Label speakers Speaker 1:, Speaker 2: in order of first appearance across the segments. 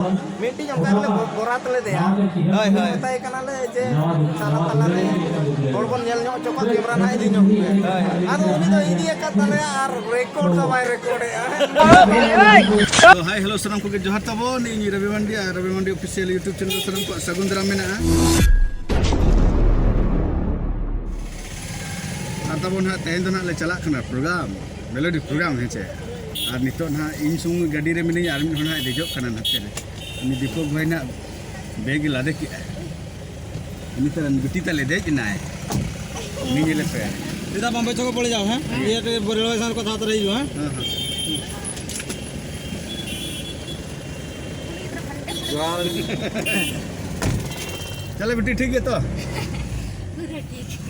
Speaker 1: Meeting हमका ले बोरात ले दे
Speaker 2: होय होय
Speaker 1: बताए कना ले जे साला तला रे होड़बन नेल ᱧᱚᱜ ᱪᱚᱠᱚ कैमरा ना इदी ᱧᱚᱜ आरो उनी दो इदी का तले आर रिकॉर्ड का बाय रिकॉर्ड
Speaker 2: तो हाय हेलो सनम को जोहार ताबोन इन रवि मंडी ऑफिशियल यूट्यूब चैनल सनम को सगुन दाराम मेना ताबोन हा तेन दो ना ले चला खना प्रोग्राम मेलोडी प्रोग्राम हेचे और नितो ना इन सुंग गाड़ी रे मिनी आर मिन होना देजो कना नते नि दीपक भाई ना बेग लादे की ini terang guti tale deh jenai ini nyele pe
Speaker 3: kita Bombay चौक पड़ जाओ हैं ये तो रेलवे स्टेशन को साथ रही जो हैं
Speaker 2: चले बेटी ठीक है तो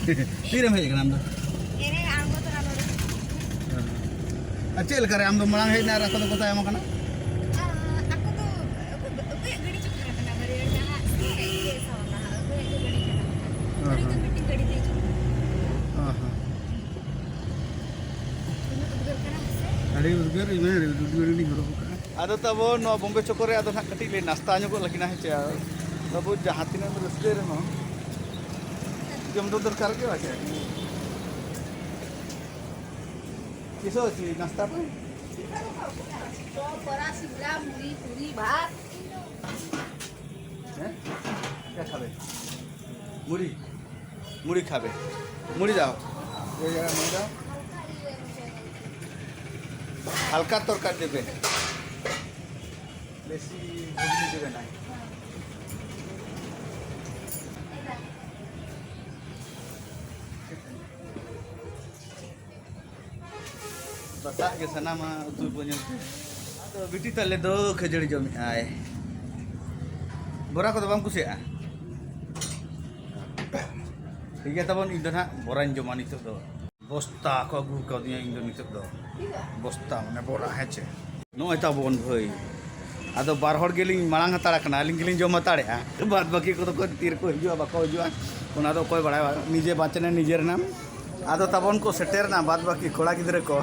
Speaker 4: ठीक
Speaker 2: तीर में है नाम दो
Speaker 4: ini aku tuh kalau
Speaker 2: अच्छा ल करे हम दो मलांग है ना रास्ता तो पता है मकना
Speaker 4: aku tuh aku ya gadi cukup kena bari dah sih sama aku ya gadi kena itu meeting gadi deh
Speaker 2: हां हां
Speaker 4: udah kena sih
Speaker 2: अरे उधर इमे उधर नहीं हो रहा आदो तबो नो बॉम्बे चोकोरे आदो ना कटी ले नाश्ता ᱧᱚᱜ लगी ना है तबो जहां तिना रस्ते रे हो जम दो दरकार के वाचे किसो ची नाश्ता पे
Speaker 4: तो परा सिमला मुरी पूरी भात
Speaker 2: हैं क्या खाबे मुड़ी मुड़ी खाबे मुड़ी जाओ ये जगह मुड़ी जाओ हल्का तरकारी देबे बेसी घुगनी देबे ना बता के सनामा उतु बन तो बिटी तले दो खजड़ी जमी आए बोरा को बाम कुसिया ठीक है तबन इन ना बोरा जमा नित दो बस्ता को अगू को दिया इन नित दो बस्ता माने बोरा हेचे नोय तबन भई आदो बार हर गेलिंग मांग हताड़ा कना लिंग गेलिंग जम हताड़े बाद बाकी को तो को तीर को हिजुआ बाको हिजुआ ओना दो कोई बड़ा निजे बाचने निजेर नाम आदो तबन को सेटेर ना बाद बाकी कोड़ा गिदरे को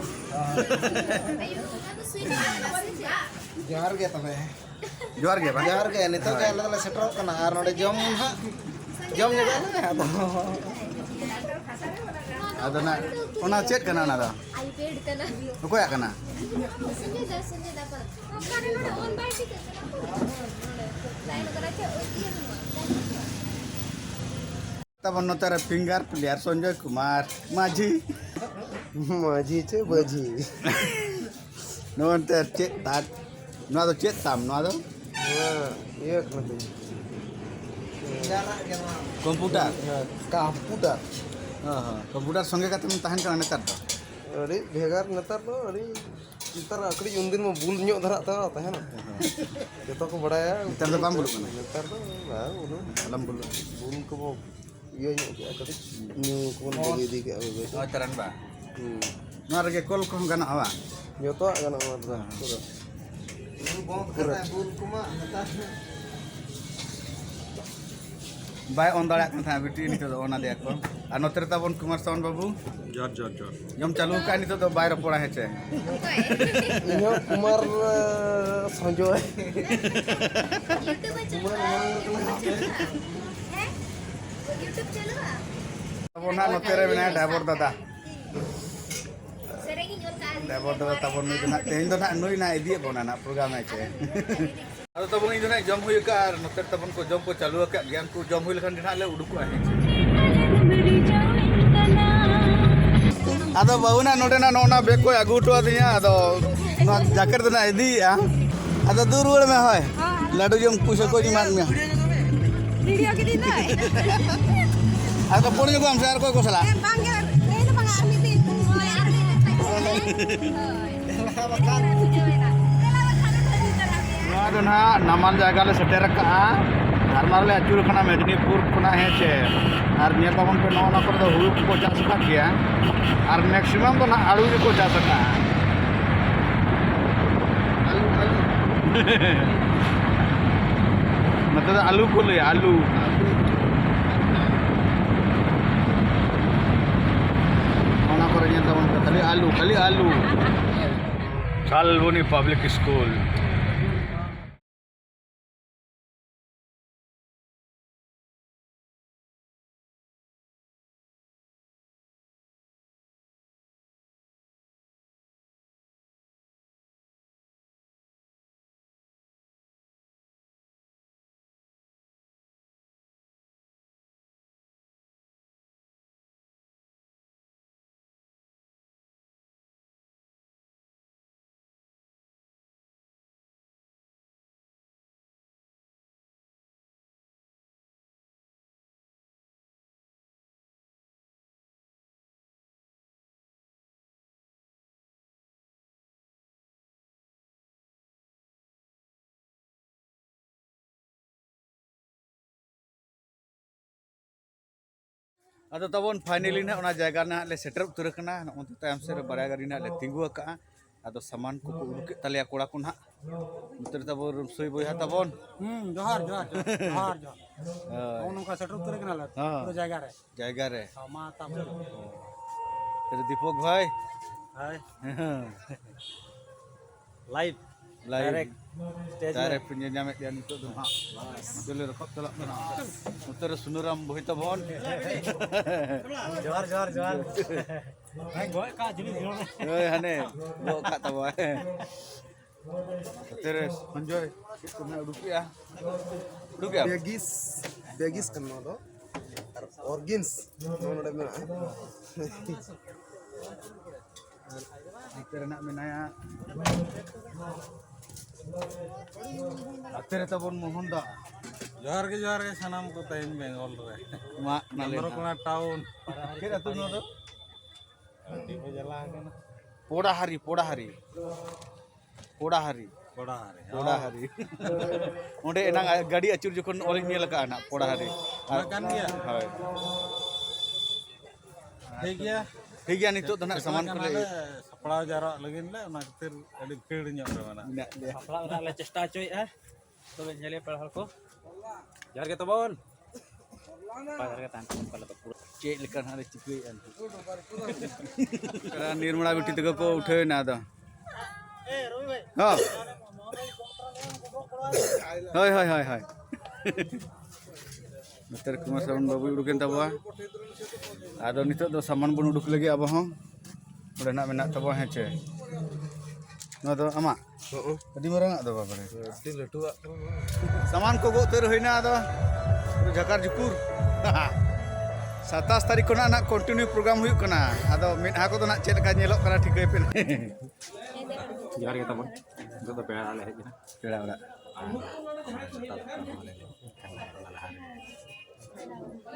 Speaker 1: जोहार गे तबे
Speaker 2: जोहार गे बा
Speaker 1: जोहार गे नितो के अलग सेटरो कना आर नोडे जम हा जम जगह ना
Speaker 2: आदो ना ओना चेक कना ना दा
Speaker 4: आई पेड़ तना
Speaker 2: कोया कना
Speaker 4: Sanjay dapat karena on by tiket lain kerja
Speaker 2: तबन नोतर फिंगर प्लेयर संजय कुमार माझी
Speaker 1: माझी चे बजी
Speaker 2: नोतर चेक तात नो दो चेक ताम नो दो
Speaker 1: एक मिनट
Speaker 2: कंप्यूटर
Speaker 1: कंप्यूटर
Speaker 2: हां हां कंप्यूटर संगे का तुम तहन कना नेतर दो
Speaker 1: अरे भेगार नतर दो अरे नतर अकड़ी उन दिन में बुल ᱧᱚᱜ धरा ता तहन जतो को बड़ाया
Speaker 2: नेतर दो बाम बुलु कना
Speaker 1: नतर दो बा उनु
Speaker 2: अलम बुलु
Speaker 1: बुल को ये ᱧᱚᱜ के अकड़ी न्यू को बगे दी के अबे
Speaker 2: ओ तरन बा नो रगे कॉल को गाना हवा
Speaker 1: जतो गाना पूरा पूरा बहुत करता है बुल कुमा नतर
Speaker 2: बाय ऑन दाड़ा था बिटी नितो दो ओना दे को आ नोतर तबन कुमार सावन बाबू
Speaker 3: जोर जोर जोर
Speaker 2: जम चालू का नितो दो बाय रपोड़ा हेचे
Speaker 1: इनो कुमार संजय
Speaker 4: YouTube चलो
Speaker 2: तबन ना नोतेरे बिना ड्राइवर दादा
Speaker 4: sering jual kali
Speaker 2: ड्राइवर दादा तबन नुई ना तेन दो ना नुई ना इदी बोना ना प्रोग्राम हेचे अरे तबन इन ना जम हुई का नोतर तबन को जम को चालू का ज्ञान को जम हुई लखन दिना ले उडुक आ हेचे आदो बहुना नोडे ना नोना बेग को आगू टो दिया आदो ना जैकेट ना इदी आदो दूर रुड़ में होय लाडू जम कुछ को जी मान में
Speaker 4: video ke dina
Speaker 2: आदो पुणी को हम शेयर को सला
Speaker 4: panggil ini bang army tin
Speaker 2: आदो ना नामान जायगा ले सेटेर का धर्मार ले अचूर खना मेदिनीपुर खना हेचे और निया तबन पे नौना कर दो हुलु को चास का गया और मैक्सिमम तो ना आलू को चास का मतलब आलू को ले आलू ओना करे nya तबन खाली आलू Salboni public school Ada tabon finally na ona jaga na le setter utur kana onte tayam se baraya gari na le tinggu ka ado saman ko uruk talia koda kun ha utur tabon rumsoi boy ha tabon
Speaker 3: जोहार जोहार जोहार जोहार उन का shutter उतर के ना पूरा
Speaker 2: jaga re
Speaker 3: मा तब
Speaker 2: तेरे दीपक भाई
Speaker 3: हाय live
Speaker 2: direct punya nyame dia itu tuh ha dulu rekod telak mana utur sunuram boy tabon
Speaker 3: जोहार जोहार जोहार भाई गोय का जिनी दिनो
Speaker 2: hane bo ka tabon terus enjoy kuna uduk ya
Speaker 1: बेगिस करना दो ऑर्गेन्स दोनों डे में
Speaker 2: तेरे nak menaya तेरे tabon mohon da
Speaker 3: जोहार के सनम को तइन बेंगल रे
Speaker 2: mak nale
Speaker 3: नंदरकोना town
Speaker 2: kira tu no do
Speaker 3: दीपो जला के ना
Speaker 2: poda hari
Speaker 3: बड़ा रे
Speaker 2: poda hari onde enang gadi acur jokon oleh nyel ka anak poda hari
Speaker 3: kan gया
Speaker 2: hoy
Speaker 3: ठीक गया
Speaker 2: nitu tanak saman ko le
Speaker 3: सपड़ा जारा लगिन ले ना खातिर अडी भीड़ ᱧᱚᱜ रे माना
Speaker 2: ina dia
Speaker 5: Apalagi nak le cesta cuy tu nyali padahal ko. Jar kita bon. Padahal kita tangkap kalau tu.
Speaker 2: cek lekan hari cikui an kara nirmala biti tega ko uthai na da ha hai Mister Kumar Sawan babu udukin tabwa ado nitok do saman bun uduk lagi abo hong udah nak menak tabwa hece no do ama tadi marang do babare saman ko go ter hoina do jakar jukur 27 तारीख को ना continue programme हुई कना आदो मेधा को ना check का नेलो कना ठीक पे
Speaker 5: Jar kita bon. Itu tu pera le hejna.
Speaker 2: पेड़ा वाला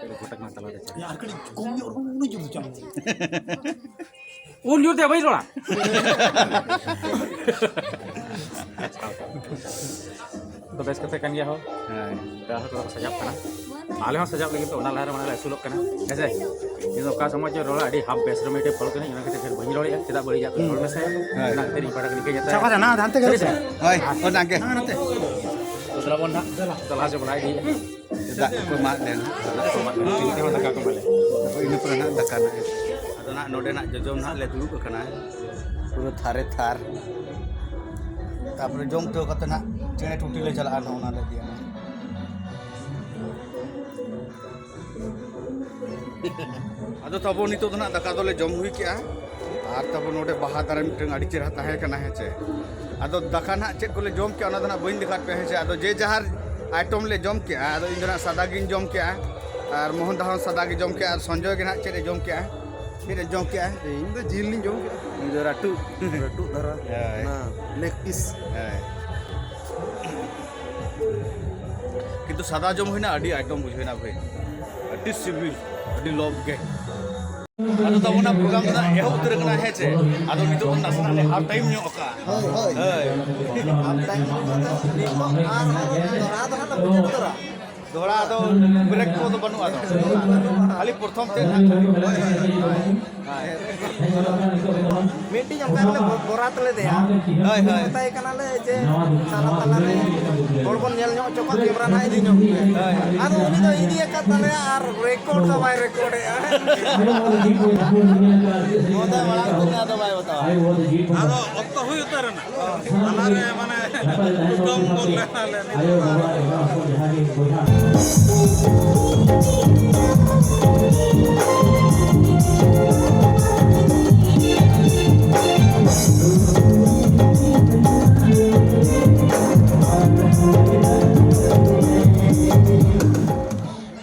Speaker 5: Pera kotak na tala de.
Speaker 3: यार कड़ी कोमी और नु जुल चम
Speaker 5: Unjur dia bayi dola. तो बेस कते kan dia ho. Dah tu sajap kana. आले हम सजाव लगे तो उना लहर माने सुलक कना कैसे ये तो का समाज रोला अडी हाफ बेस रमेटे फल कने इना कते फिर बहिन रोले चेदा बळी जात रोल में से ना तेरी पड़ा के जाता
Speaker 3: चापा ना धानते करे
Speaker 2: होय ओ नाके
Speaker 5: तो तला बोन ना तला से बनाई दी
Speaker 2: dak ko mak den
Speaker 5: ini mana ka kembali
Speaker 2: ko ini pernah dakana ado nak node nak jojom nak le dulu kana puro thare thar tapre jom to kata nak cene tuti le jalan ona le dia ado tabon itu nak daka dole jom hui kia ar tabon node baha dare miteng adi cerah tahe kana hece ado daka nak cek kole jom kia ona dana bain dekat pe hece ado je jahar item le jom kia ado indra sadagin jom kia ar mohon dahan sadagi jom kia ar sanjoy ge nak cek jom kia Kira jom kia
Speaker 1: in the झील नहीं जों
Speaker 2: ini ratu
Speaker 1: रटू धरा ना leg piece
Speaker 2: কিন্তু সাদা জম হই না আডি আইটেম বুঝবে না ভাই আডি সিভিল আডি লব গে আদো তবনা প্রোগ্রাম না এহ উত্তর কনা হেছে আদো নিতো না সালে হাফ টাইম নিও কা
Speaker 1: होय
Speaker 2: হই
Speaker 1: आप टाइम देखो आर धरा धरा ना बुझे धरा
Speaker 2: দোড়া আদো ব্রেক কো তো বনু আদো খালি প্রথম তে
Speaker 1: मीटिंग हम करले बोरात ले दे
Speaker 2: হই হই
Speaker 1: बताय कना ले जे साला तला रे बोरबन नेल ᱧᱚᱜ चोको कैमरा नाइ दी ᱧᱚᱜ आरो उनी दो इदी का तले आर रिकॉर्ड का बाय रिकॉर्ड है
Speaker 2: মোদা বড়া কোনা আদো ভাই বতাও
Speaker 3: आदो অক্ত হুই উতারে না আলারে মানে কম বললে নালে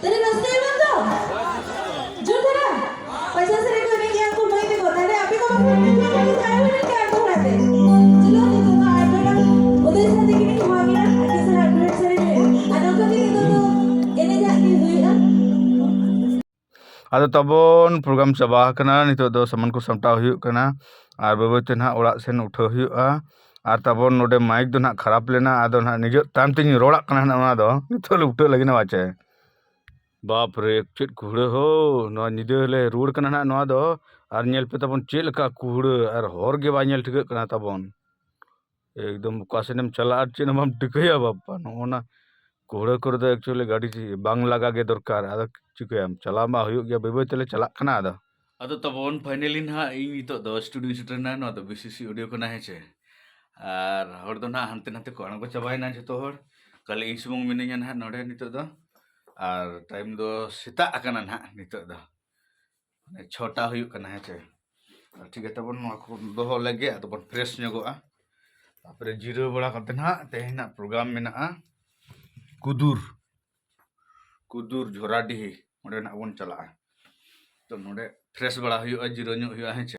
Speaker 6: Tadi nasi mana? Jom sana. Pasal saya kau ni aku main tengok. Tadi api kau makan ni aku tahu ni kan aku rasa. Jelo ni tu tak ada. Udah saya kini kemarin aku saya ada saya ni. Ada kau ni tu ini jadi hui ah.
Speaker 2: ᱟᱫᱚ ᱛᱟᱵᱚᱱ programme ᱪᱟᱵᱟ ᱟᱠᱟᱱᱟ ᱱᱤᱛᱚᱜ ᱫᱚ ᱥᱟᱢᱟᱱ ᱠᱚ ᱥᱟᱢᱴᱟᱣ ᱦᱩᱭᱩᱜ ᱠᱟᱱᱟ ᱟᱨ ᱵᱟᱹᱭ ᱵᱟᱹᱭᱛᱮ ᱱᱟᱦᱟᱜ ᱚᱲᱟᱜ ᱥᱮᱱ ᱩᱴᱷᱟᱹᱣ ᱦᱩᱭᱩᱜᱼᱟ ᱟᱨ ᱛᱟᱵᱚᱱ ᱱᱚᱰᱮ ᱢᱟᱭᱤᱠ ᱫᱚ ᱱᱟᱦᱟᱜ ᱠᱷᱟᱨᱟᱯ ᱞᱮᱱᱟ ᱟᱫᱚ ᱱᱟᱦᱟᱜ ᱱᱤᱡᱮ ᱛᱟᱭᱚᱢ ᱛᱮᱧ ᱨᱚᱲᱟᱜ ᱠᱟᱱᱟ ᱱᱟᱦᱟᱜ ᱚᱱᱟ ᱫᱚ ᱱᱤᱛᱚᱜ ᱞᱮ ᱩᱴᱷᱟᱹᱣ ᱞᱟᱹᱜᱤᱫ ᱵᱟᱪᱮ बाप रे चेत कुहड़ा हो नवा निदे ले रुड़ कना ना नवा दो आर नेल पे तबन चेल का कुहड़ा आर हर गे बा नेल ठिक कना तबन एकदम कासेनम चला चेन हम टिकया बापा नोना कुहड़ा कर दो एक्चुअली गाड़ी बांग लगा गे दरकार आदा चिकम चला मा हुयो गया बेबे तले चला कना आदा अदो तबन फाइनली ना इन नितो दो स्टूडियो सेटरना नो दो बीसीसी ऑडियो कना हेचे आर हर दो ना हनते नते को अणगो चाबायना जतो हर कल इन सुमुंग मिनिया ना नोडे नितो दो आर टाइम दो सेता आकना ना नितो दो माने 6टा हुयो कना हेचे ठीक है तबन नो को दोहो लगे तबन फ्रेश ᱧᱚᱜᱚᱜᱼᱟ तापरे जीरो बड़ा करते ना तेहना प्रोग्राम मेना कुदूर झोराडीही ओंडे ना बन चला तो नोडे फ्रेश बड़ा हुयो जीरो ᱧᱚᱜ हुयो हेचे